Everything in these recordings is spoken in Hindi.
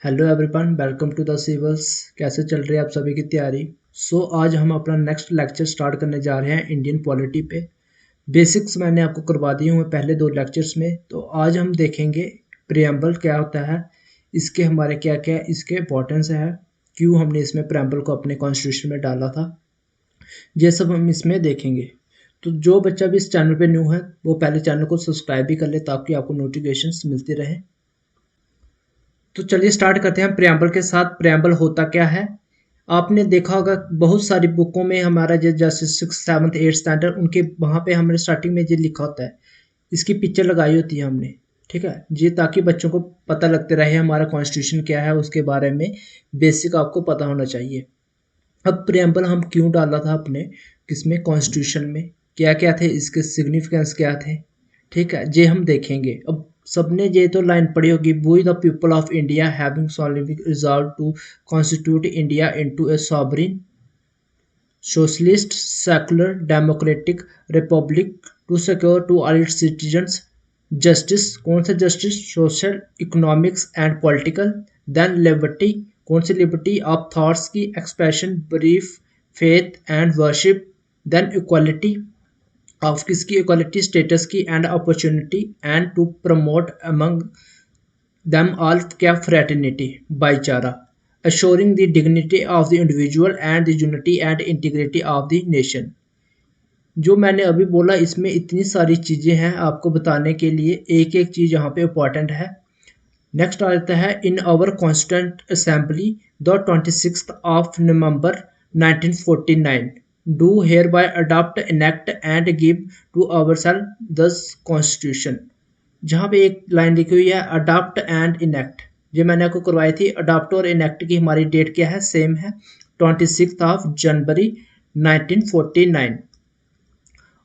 Hello everyone, welcome to the civils. कैसे चल रही है आप सभी की तैयारी? आज हम अपना नेक्स्ट लेक्चर स्टार्ट करने जा रहे हैं इंडियन पॉलिटी पे। बेसिक्स मैंने आपको करवा दिए हुए पहले दो लेक्चर्स में। तो आज हम देखेंगे प्रियम्बल क्या होता है, इसके हमारे क्या क्या इसके इंपॉर्टेंस है, क्यों हमने इसमें प्रियम्बल को अपने कॉन्स्टिट्यूशन में डाला था, ये सब हम इसमें देखेंगे। तो जो बच्चा भी इस चैनल पे न्यू है वो पहले चैनल को सब्सक्राइब भी कर ले ताकि आपको नोटिफिकेशंस मिलती रहे। तो चलिए स्टार्ट करते हैं प्रियम्बल के साथ। प्रियम्बल होता क्या है? आपने देखा होगा बहुत सारी बुकों में हमारा जैसे 6th 7th 8th स्टैंडर्ड उनके वहाँ पे हमने स्टार्टिंग में ये लिखा होता है, इसकी पिक्चर लगाई होती है हमने, ठीक है जी, ताकि बच्चों को पता लगते रहे हमारा कॉन्स्टिट्यूशन क्या है, उसके बारे में बेसिक आपको पता होना चाहिए। अब प्रियम्बल हम क्यों डाला था अपने किसमें कॉन्स्टिट्यूशन में, क्या क्या थे इसके सिग्निफिकेंस क्या थे, ठीक है ये हम देखेंगे। अब सबने ये तो लाइन पढ़ी होगी, we the people of India having solemnly resolved to constitute India into a sovereign socialist secular democratic republic to secure to all its citizens justice. कौन सा justice? Social, economics and political. Then liberty, कौन सी लिबर्टी? ऑफ थॉट्स की expression, brief, faith and worship. Then equality, of किसकी? इक्वालिटी स्टेटस की and opportunity, and to promote among them all क्या? fraternity, भाईचारा, assuring the dignity of the individual and the unity and integrity of the nation। जो मैंने अभी बोला इसमें इतनी सारी चीज़ें हैं आपको बताने के लिए, एक एक चीज़ यहाँ पे इम्पॉर्टेंट है। नेक्स्ट आता है in our constituent assembly the 26th November 1949 do hereby adopt enact and give to our self this constitution. जहाँ पे एक लाइन लिखी हुई है अडॉप्ट एंड इनेक्ट, जो मैंने आपको करवाई थी। अडॉप्ट और इनेक्ट की हमारी डेट क्या है? सेम है, 26 जनवरी 1949।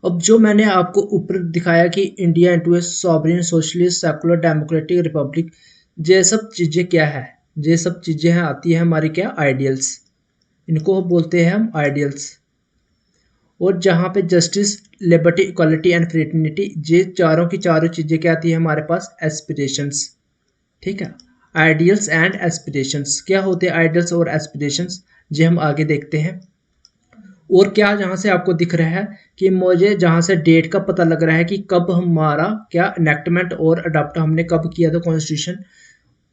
अब जो मैंने आपको ऊपर दिखाया कि India into a sovereign socialist secular democratic republic, ये सब चीज़ें क्या है? ये सब चीज़ें हैं आती है हमारी क्या? आइडियल्स, इनको बोलते हैं हम आइडियल्स। और जहाँ पे justice, liberty, equality and fraternity, ये चारों की चारों चीज़ें क्या आती है हमारे पास? एस्पिरेशंस, ठीक है। आइडियल्स एंड एस्पिरेशंस, क्या होते हैं आइडियल्स और एस्पिरेशंस, ये हम आगे देखते हैं। और क्या जहाँ से आपको दिख रहा है कि मुझे जहाँ से डेट का पता लग रहा है कि कब हमारा क्या इनेक्टमेंट और अडॉप्ट हमने कब किया था कॉन्स्टिट्यूशन,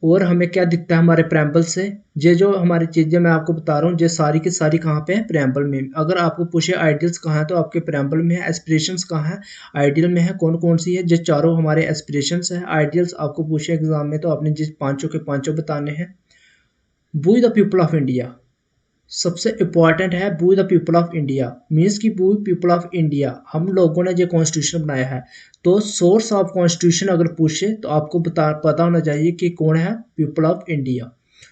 और हमें क्या दिखता है हमारे प्रेम्बल से। ये जो हमारी चीज़ें मैं आपको बता रहा हूँ ये सारी की सारी कहाँ पे है? प्रेम्बल में। अगर आपको पूछे आइडियल्स कहाँ है तो आपके प्रेम्बल में है। एस्पिरेशंस कहाँ है? आइडियल में है। कौन कौन सी है? ये चारों हमारे एस्पिरेशंस है। आइडियल्स आपको पूछे एग्जाम में तो आपने जिस पांचों के पांचों बताने हैं। We the people of India सबसे इम्पॉर्टेंट है। We the people of India means कि वी पीपल ऑफ इंडिया, हम लोगों ने जो कॉन्स्टिट्यूशन बनाया है। तो सोर्स ऑफ कॉन्स्टिट्यूशन अगर पूछे तो आपको पता होना चाहिए कि कौन है? People of India.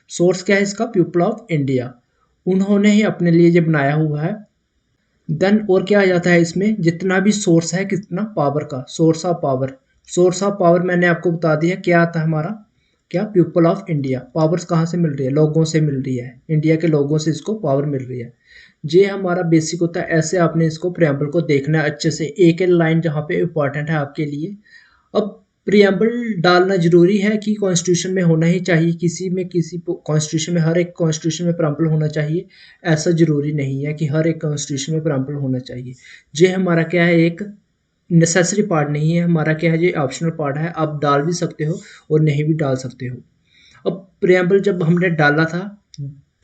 सोर्स क्या है इसका? पीपल ऑफ इंडिया, उन्होंने ही अपने लिए ये बनाया हुआ है। देन और क्या आ जाता है इसमें? जितना भी सोर्स है, कितना? पावर का, source of power. Source of power मैंने आपको बता दिया क्या आता है हमारा, क्या? People of India. पावर्स कहाँ से मिल रही है? लोगों से मिल रही है, इंडिया के लोगों से इसको पावर मिल रही है। ये हमारा बेसिक होता है। ऐसे आपने इसको प्रियम्बल को देखना है अच्छे से, एक एक लाइन जहाँ पे इम्पॉर्टेंट है आपके लिए। अब प्रियम्बल डालना जरूरी है कि कॉन्स्टिट्यूशन में होना ही चाहिए, किसी कॉन्स्टिट्यूशन में, हर एक कॉन्स्टिट्यूशन में प्रियम्बल होना चाहिए। ऐसा जरूरी नहीं है कि हर एक कॉन्स्टिट्यूशन में प्रियम्बल होना चाहिए। ये हमारा क्या है? एक नेसेसरी पार्ट नहीं है हमारा, क्या है? ये ऑप्शनल पार्ट है। आप डाल भी सकते हो और नहीं भी डाल सकते हो। अब प्रियम्बल जब हमने डाला था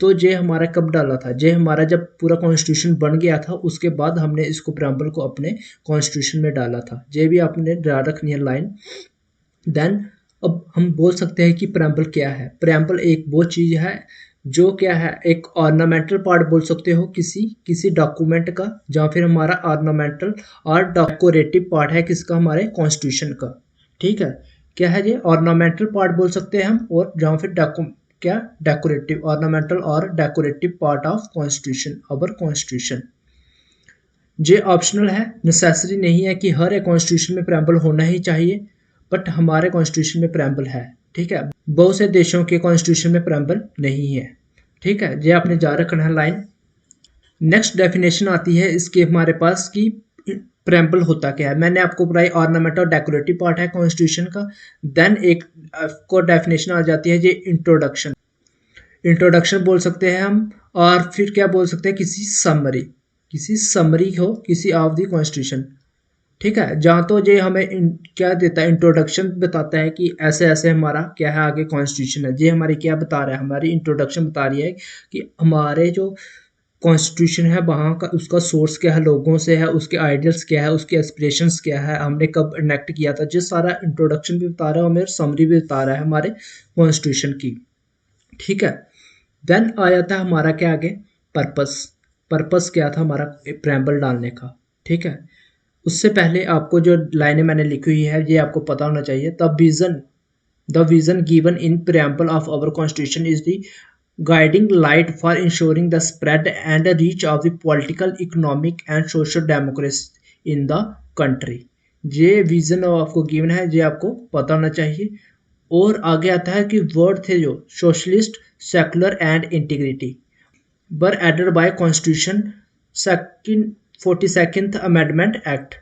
तो ये हमारा कब डाला था? ये हमारा जब पूरा कॉन्स्टिट्यूशन बन गया था उसके बाद हमने इसको प्रियम्बल को अपने कॉन्स्टिट्यूशन में डाला था। ये भी आपने ड्रा रखनी है लाइन। देन अब हम बोल सकते हैं कि प्रियम्बल क्या है। प्रियम्बल एक वो चीज़ है जो क्या है, एक ऑर्नामेंटल पार्ट बोल सकते हो किसी डॉक्यूमेंट का, या फिर हमारा ऑर्नामेंटल और डेकोरेटिव पार्ट है किसका? हमारे कॉन्स्टिट्यूशन का, ठीक है। क्या है ये? ऑर्नामेंटल पार्ट बोल सकते हैं हम, और जहाँ फिर क्या? डेकोरेटिव, ऑर्नामेंटल और decorative part of constitution, our constitution. ये ऑप्शनल है, नेसेसरी नहीं है कि हर एक कॉन्स्टिट्यूशन में प्रियम्बल होना ही चाहिए, बट हमारे कॉन्स्टिट्यूशन में प्रियम्बल है, ठीक है। बहुत से देशों के कॉन्स्टिट्यूशन में प्रियम्बल नहीं है, ठीक है। ये आपने जा रखना है लाइन। नेक्स्ट डेफिनेशन आती है इसके हमारे पास कि प्रेम्बल होता क्या है मैंने आपको बताई, ऑर्नामेंट और डेकोरेटिव पार्ट है कॉन्स्टिट्यूशन का। देन एक को डेफिनेशन आ जाती है ये इंट्रोडक्शन, इंट्रोडक्शन बोल सकते हैं हम। और फिर क्या बोल सकते हैं, किसी समरी हो किसी ऑफ द कॉन्स्टिट्यूशन, ठीक है। जहाँ तो ये हमें क्या देता है, इंट्रोडक्शन बताता है कि ऐसे ऐसे हमारा क्या है आगे कॉन्स्टिट्यूशन है। ये हमारी क्या बता रहा है, हमारी इंट्रोडक्शन बता रही है कि हमारे जो कॉन्स्टिट्यूशन है वहाँ का उसका सोर्स क्या है, लोगों से है, उसके आइडियल्स क्या है, उसके एस्पिरेशंस क्या है, हमने कब इनेक्ट किया था। जिस सारा इंट्रोडक्शन भी बता रहा है हमें, समरी भी बता रहा है हमारे कॉन्स्टिट्यूशन की, ठीक है। देन आया था हमारा क्या आगे, पर्पस। पर्पस क्या था हमारा प्रेम्बल डालने का, ठीक है। उससे पहले आपको जो लाइनें मैंने लिखी हुई है ये आपको पता होना चाहिए। The vision given in preamble of our constitution is the guiding light for ensuring the spread and reach of the political, economic and social democracy in the country। ये विजन आपको गिवन है, ये आपको पता होना चाहिए। और आगे आता है कि वर्ड थे जो socialist, secular and integrity were added by constitution second 42nd amendment act.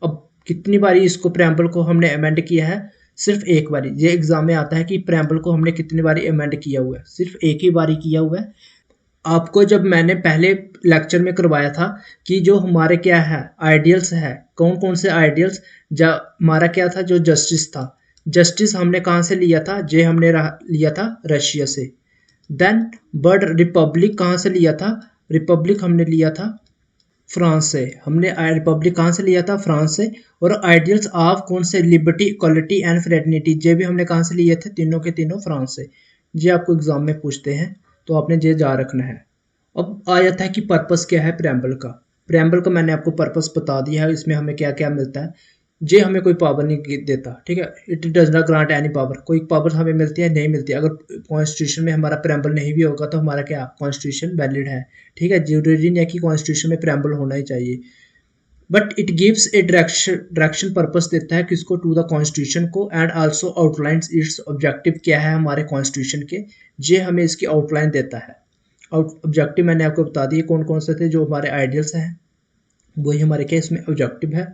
अब कितनी बारी इसको प्रेम्बल को हमने अमेंड किया है, सिर्फ एक बारी। ये एग्जाम में आता है कि प्रेम्बल को हमने कितनी बारी अमेंड किया हुआ है, सिर्फ एक ही बारी किया हुआ है। आपको जब मैंने पहले लेक्चर में करवाया था कि जो हमारे क्या है आइडियल्स है, कौन कौन से आइडियल्स, हमारा क्या था जो जस्टिस था, जस्टिस हमने कहाँ से लिया था, जे हमने लिया था रशिया से। देन वर्ड रिपब्लिक कहाँ से लिया था, रिपब्लिक हमने लिया था फ्रांस से। हमने रिपब्लिक कहाँ से लिया था, फ्रांस से। और आइडियल्स ऑफ कौन से, लिबर्टी, इक्वालिटी एंड फ्रेटर्निटी, ये भी हमने कहाँ से लिए थे, तीनों के तीनों फ्रांस से। ये आपको एग्जाम में पूछते हैं तो आपने ये याद रखना है। अब आया था कि पर्पस क्या है प्रेम्बल का। प्रेम्बल का मैंने आपको पर्पस बता दिया है, इसमें हमें क्या क्या मिलता है। ये हमें कोई पावर नहीं देता, ठीक है। It does not grant any power, कोई पावर हमें मिलती है नहीं मिलती। अगर कॉन्स्टिट्यूशन में हमारा प्रेम्बल नहीं भी होगा तो हमारा क्या कॉन्स्टिट्यूशन वैलिड है, ठीक है। जरूरी नहीं है कि कॉन्स्टिट्यूशन में प्रेम्बल होना ही चाहिए, but it gives A direction purpose देता है किसको, टू द कॉन्स्टिट्यूशन को। And also outlines it's objective क्या है हमारे कॉन्स्टिट्यूशन के, ये हमें इसकी आउटलाइन देता है। ऑब्जेक्टिव मैंने आपको बता दिए कौन कौन से थे, जो हमारे आइडियल्स हैं वही हमारे क्या इसमें ऑब्जेक्टिव है।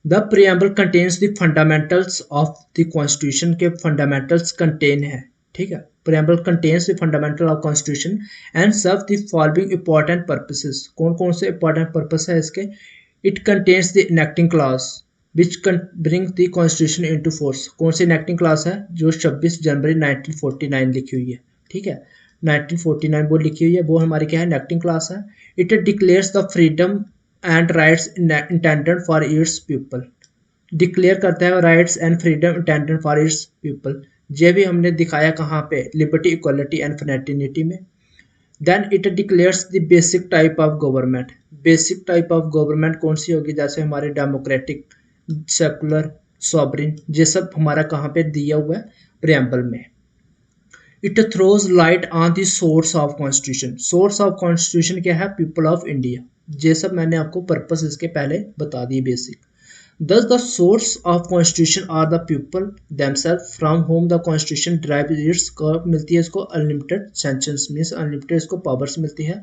The preamble contains the fundamentals of the constitution के फंडामेंटल्स कंटेन है, ठीक है। Preamble contains the fundamental of constitution and serve the following important purposes. कौन कौन से इंपॉर्टेंट पर्पस है इसके, it contains the enacting clause which bring the constitution into force. कौन सी इनेक्टिंग क्लास है, जो 26 जनवरी 1949 लिखी हुई है, ठीक है। 1949 वो लिखी हुई है, वो हमारी क्या है इनेक्टिंग क्लास है। It declares the freedom and rights intended for its people, declare करता है rights and freedom intended for its people. ये भी हमने दिखाया कहाँ पे, लिबर्टी, इक्वालिटी एंड फ्रेटर्निटी में। Then it declares the basic type of government. Basic type of government कौन सी होगी, जैसे हमारे डेमोक्रेटिक, सेकुलर, सॉवरेन, ये सब हमारा कहाँ पे दिया हुआ है प्रियम्बल में। It throws light on the source of constitution. Source of constitution क्या है, पीपल ऑफ इंडिया। ये सब मैंने आपको पर्पस इसके पहले बता दिए basic. Thus the source of constitution are the people themselves from whom the constitution derives its मिलती है इसको unlimited sanctions, means unlimited इसको powers मिलती है।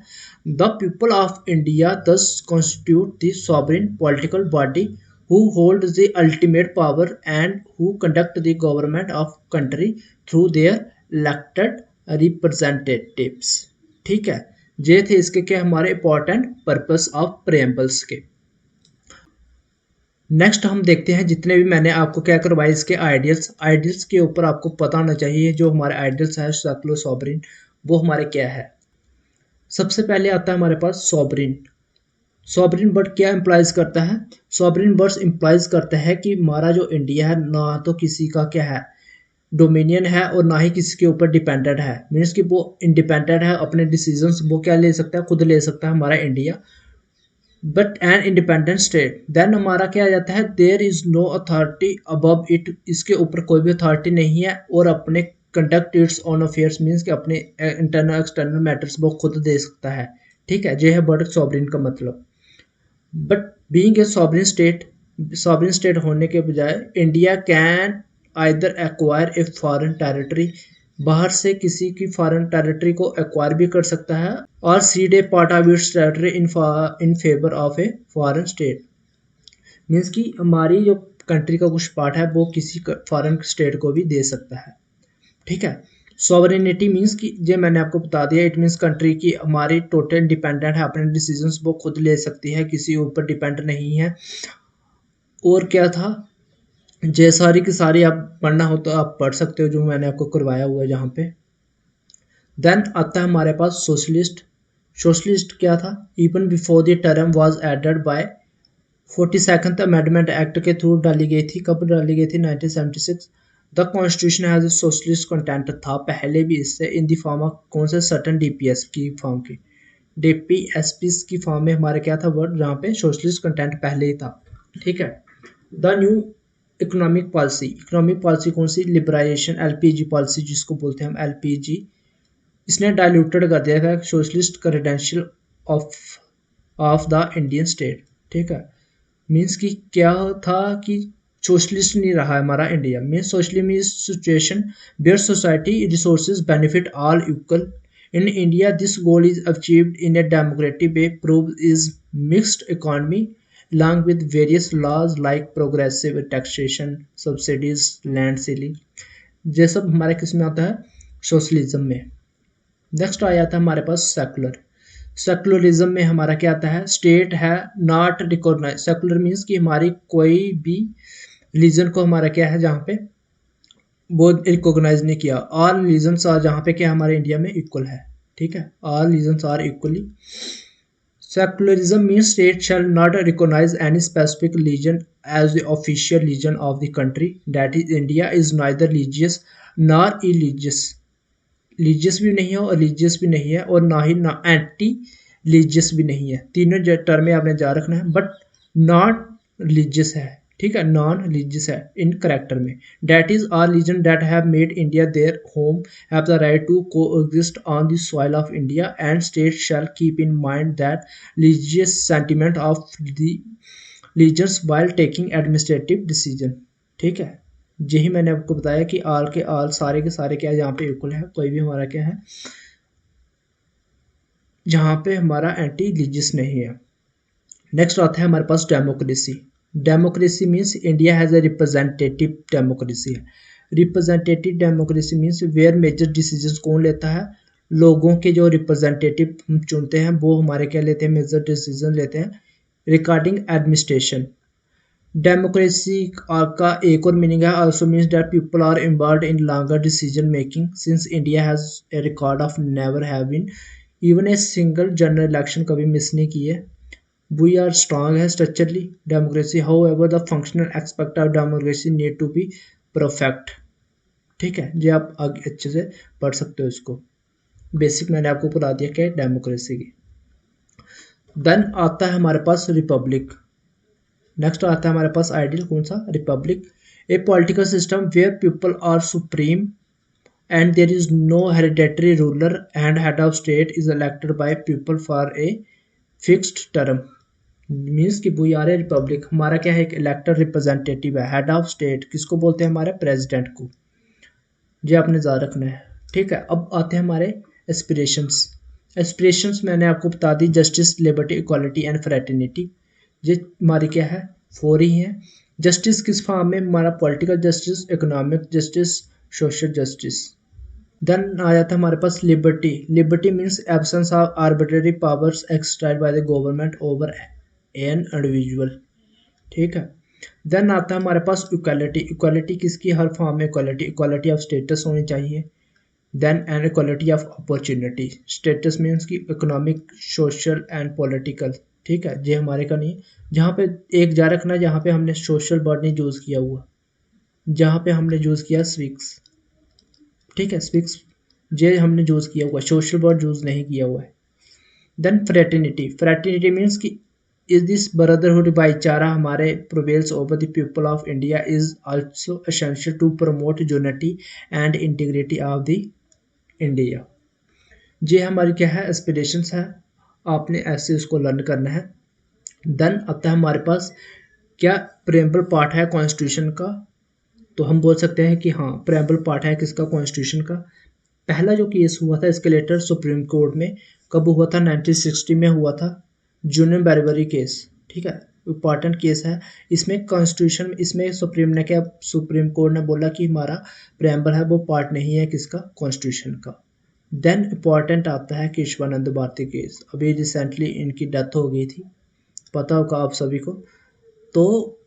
The people of India thus constitute the sovereign political body who hold the ultimate power and who conduct the government of country through their elected representatives, ठीक है। ये थे इसके क्या हमारे इंपॉर्टेंट पर्पस ऑफ प्रेम्बल्स के। नेक्स्ट हम देखते हैं जितने भी मैंने आपको क्या करवाए इसके आइडियल्स के ऊपर आपको पता होना चाहिए। जो हमारे आइडियल्स है सेकुलर, सॉवरेन, वो हमारे क्या है। सबसे पहले आता है हमारे पास सॉवरेन। सॉवरेन वर्ड क्या इंप्लाइज करता है, सॉवरेन वर्ड्स इंप्लाइज करता है कि हमारा जो इंडिया है ना तो किसी का क्या है डोमिनियन है और ना ही किसी के ऊपर डिपेंडेंट है। मीन्स कि वो इंडिपेंडेंट है, अपने डिसीजंस वो क्या ले सकता है, खुद ले सकता है हमारा India. But an independent state, then हमारा क्या आ जाता है, there is no authority above it, इसके ऊपर कोई भी अथॉरिटी नहीं है और अपने conduct its own affairs, means कि अपने इंटरनल एक्सटर्नल मैटर्स वो खुद दे सकता है, ठीक है। ये है वर्ड सॉवरेन का मतलब। But being a sovereign state होने के बजाय India can either acquire a foreign territory, बाहर से किसी की फॉरेन टेरिटरी को एक्वायर भी कर सकता है, और seed A part of its territory in favour of a foreign state. Means कि हमारी जो कंट्री का कुछ पार्ट है वो किसी फॉरेन स्टेट को भी दे सकता है, ठीक है। सॉवरेनिटी मीन्स कि ये मैंने आपको बता दिया, इट मीन्स कंट्री की हमारी टोटल इंडिपेंडेंट है, अपने डिसीजंस वो खुद ले सकती है, किसी ऊपर डिपेंड नहीं है। और क्या था, ये सारी की सारी आप पढ़ना हो तो आप पढ़ सकते हो, जो मैंने आपको करवाया हुआ है जहाँ पे। देन आता है हमारे पास सोशलिस्ट। सोशलिस्ट क्या था, even before the term was added by 42nd amendment act के थ्रू डाली गई थी। कब डाली गई थी, 1976। The constitution has socialist content था पहले भी इससे, इन दी फॉर्म ऑफ कौन से सर्टन डीपीएस की फॉर्म की, डीपीएसपी की फॉर्म में हमारे क्या था वर्ड, जहाँ पे सोशलिस्ट कंटेंट पहले ही था, ठीक है। The new economic policy, economic policy कौन सी, लिबराइजेशन, एलपीजी पॉलिसी जिसको बोलते हैं हम एलपीजी, इसने डाइल्यूटेड कर दिया था socialist credential of the Indian state, ठीक है। मीन्स कि क्या था कि सोशलिस्ट नहीं रहा हमारा इंडिया में। Socialism is situation where society resources benefit all equal. In India this goal is achieved in a democratic way, prove is mixed economy along with various laws like progressive taxation, subsidies, land sealing, ये सब हमारे किस में आता है, सोशलिज्म में। नेक्स्ट आ जाता है हमारे पास सेकुलर। सेकुलरिज्म में हमारा क्या आता है, स्टेट है नॉट रिकॉग्नाइज। सेकुलर मीन्स कि हमारी कोई भी रिलीजन को हमारा क्या है जहाँ पे वो रिकॉग्नाइज नहीं किया। ऑल रिलीजन्स आर, जहाँ पे क्या हमारे इंडिया में इक्वल है, ठीक है, all religions are equally. Secularism means state shall not recognize any specific religion as the official religion of the country. That is, India is neither religious nor irreligious. Religious भी नहीं है और religious भी नहीं है, और ना ही ना एंटी religious भी नहीं है। तीनों टर्म में आपने जा रखना है, बट नॉट religious है, ठीक है, नॉन रिलीजियस है इन करेक्टर में। That is are religion that have made India their home have the right to coexist on the soil of India, and state shall keep in mind that religious sentiment of the religions while taking administrative decision, ठीक है। यही मैंने आपको बताया कि आल के आल सारे के सारे क्या है यहाँ पे इक्वल है, कोई भी हमारा क्या है जहाँ पे हमारा एंटी रिलीजियस नहीं है। नेक्स्ट आता है हमारे पास democracy. Democracy means India has a representative democracy है। Representative democracy means where major decisions कौन लेता है, लोगों के जो रिप्रेजेंटेटिव हम चुनते हैं वो हमारे क्या लेते हैं, मेजर डिसीजन लेते हैं रिगार्डिंग एडमिनिस्ट्रेशन। डेमोक्रेसी का एक और मीनिंग है, also means that people are involve in longer decision making, since India has a record of never having even a single general election कभी मिस नहीं की है। We are strong है structurally democracy, however the functional aspect of democracy need to be perfect, ठीक है। ये आप आगे अच्छे से पढ़ सकते हो इसको, बेसिक मैंने आपको बता दिया क्या है डेमोक्रेसी की। देन आता है हमारे पास रिपब्लिक। नेक्स्ट आता है हमारे पास आइडियल कौन सा, republic. A political system where people are supreme and there is no hereditary ruler and head of state is elected by people for a fixed term। Means कि वो यार रिपब्लिक हमारा क्या है, एक इलेक्टेड रिप्रेजेंटेटिव है। हेड ऑफ स्टेट किसको बोलते हैं, हमारे प्रेसिडेंट को, ये आपने याद रखना है, ठीक है। अब आते हैं हमारे एस्पिरेशंस। एस्पिरेशंस मैंने आपको बता दी, justice, liberty, equality and fraternity, ये हमारी क्या है, फोर ही है। जस्टिस किस फॉर्म में, हमारा political justice, economic justice, social justice. Then आ जाता है हमारे पास liberty. Liberty means absence of arbitrary powers exercised by the government over an individual, ठीक है। देन आता है हमारे पास इक्वालिटी। इक्वालिटी किसकी, हर फॉर्म में इक्वालिटी, इक्वालिटी ऑफ स्टेटस होनी चाहिए। Then and equality of opportunity. Status means की इकोनॉमिक, सोशल एंड पॉलिटिकल, ठीक है, ये हमारे का नहीं। जहाँ पे एक जा रखना, जहाँ पे हमने सोशल वर्ड नहीं यूज़ किया हुआ, जहाँ पे हमने यूज़ किया स्विक्स, ठीक है, स्विक्स जे हमने यूज़ किया हुआ है, सोशल वर्ड यूज़ नहीं किया हुआ है। Then fraternity. फ्रेटर्निटी मीन्स कि इज दिस ब्रदरहुड भाईचारा हमारे prevails over the people of India is also essential to promote unity and integrity of the India. ये हमारी क्या है, एस्पिरेशंस है, आपने ऐसे उसको लर्न करना है। देन आता है हमारे पास क्या, प्रेम्बल पार्ट है कॉन्स्टिट्यूशन का, तो हम बोल सकते हैं कि हाँ प्रेम्बल पार्ट है किसका, कॉन्स्टिट्यूशन का। पहला जो केस हुआ था एस्केलेटर सुप्रीम कोर्ट में, कब हुआ था, 1960 में हुआ था, जूनियन बैरबरी केस, ठीक है। इम्पॉर्टेंट केस है। इसमें कॉन्स्टिट्यूशन, इसमें सुप्रीम कोर्ट ने बोला कि हमारा प्रेम्बल है वो पार्ट नहीं है किसका, कॉन्स्टिट्यूशन का। देन इम्पॉर्टेंट आता है केशवानंद भारती केस, अभी रिसेंटली इनकी डेथ हो गई थी, पता होगा आप सभी को। तो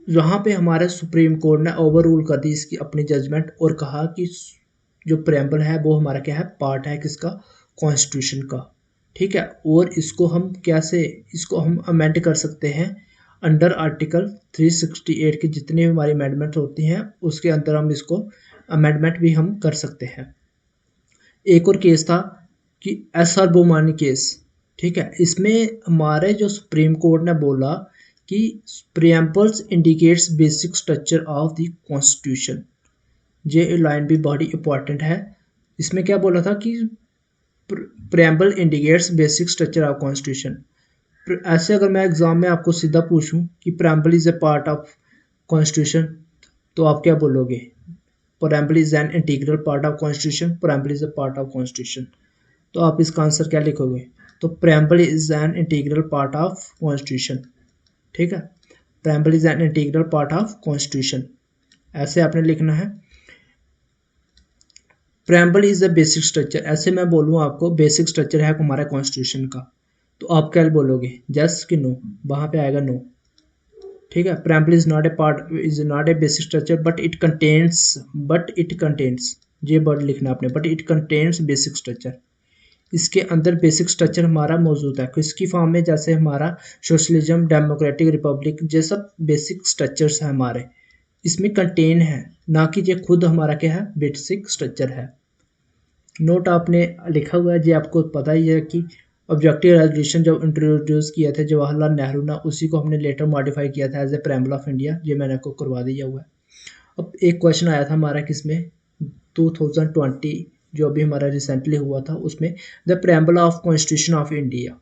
यहाँ पे हमारे सुप्रीम कोर्ट ने ओवर रूल कर दी इसकी अपनी जजमेंट और कहा कि जो प्रेम्बल है वो हमारा क्या है, पार्ट है किसका, कॉन्स्टिट्यूशन का। ठीक है, और इसको हम कैसे, इसको हम अमेंड कर सकते हैं अंडर आर्टिकल 368 की जितनी भी हमारी अमेंडमेंट होती हैं उसके अंदर हम इसको अमेंडमेंट भी हम कर सकते हैं। एक और केस था कि SR बोमानी केस। ठीक है, इसमें हमारे जो सुप्रीम कोर्ट ने बोला कि preambles indicates basic structure of the constitution. ये लाइन भी बड़ी इंपॉर्टेंट है। इसमें क्या बोला था कि preamble indicates basic structure of constitution. ऐसे अगर मैं एग्जाम में आपको सीधा पूछूं कि preamble is a part of constitution, तो आप क्या बोलोगे? Preamble is an integral part of constitution, preamble is a part of constitution. तो आप इसका आंसर क्या लिखोगे? तो preamble is an integral part of constitution. ठीक है, preamble is an integral part of constitution, ऐसे आपने लिखना है। Preamble is the basic structure, ऐसे मैं बोलूँ आपको बेसिक स्ट्रक्चर है हमारा कॉन्स्टिट्यूशन का, तो आप क्या बोलोगे, यस कि नो? वहाँ पे आएगा नो। ठीक है, preamble is not a basic structure but it contains, ये वर्ड लिखना आपने, but it contains basic structure. इसके अंदर बेसिक स्ट्रक्चर हमारा मौजूद है किसकी फॉर्म में, जैसे हमारा सोशलिज्म, डेमोक्रेटिक रिपब्लिक, ये सब बेसिक स्ट्रक्चर्स हैं हमारे, इसमें कंटेन है, ना कि ये खुद हमारा क्या है, बेसिक स्ट्रक्चर है। नोट आपने लिखा हुआ है, ये आपको पता ही है कि ऑब्जेक्टिव रेजोल्यूशन जब इंट्रोड्यूस किया था जवाहरलाल नेहरू ने, उसी को हमने लेटर मॉडिफाई किया था as a preamble of India, ये मैंने आपको करवा दिया हुआ है। अब एक क्वेश्चन आया था हमारा किसमें, 2020 जो अभी हमारा रिसेंटली हुआ था, उसमें the preamble of constitution of India,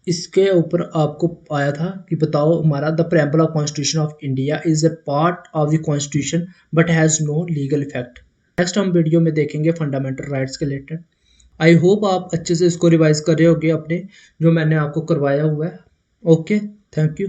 इसके ऊपर आपको आया था कि बताओ हमारा the preamble of constitution of India is a part of the constitution but has no legal effect. Next हम वीडियो में देखेंगे फंडामेंटल राइट्स के रिलेटेड। आई होप आप अच्छे से इसको रिवाइज कर रहे होगे अपने, जो मैंने आपको करवाया हुआ है। Okay, thank you.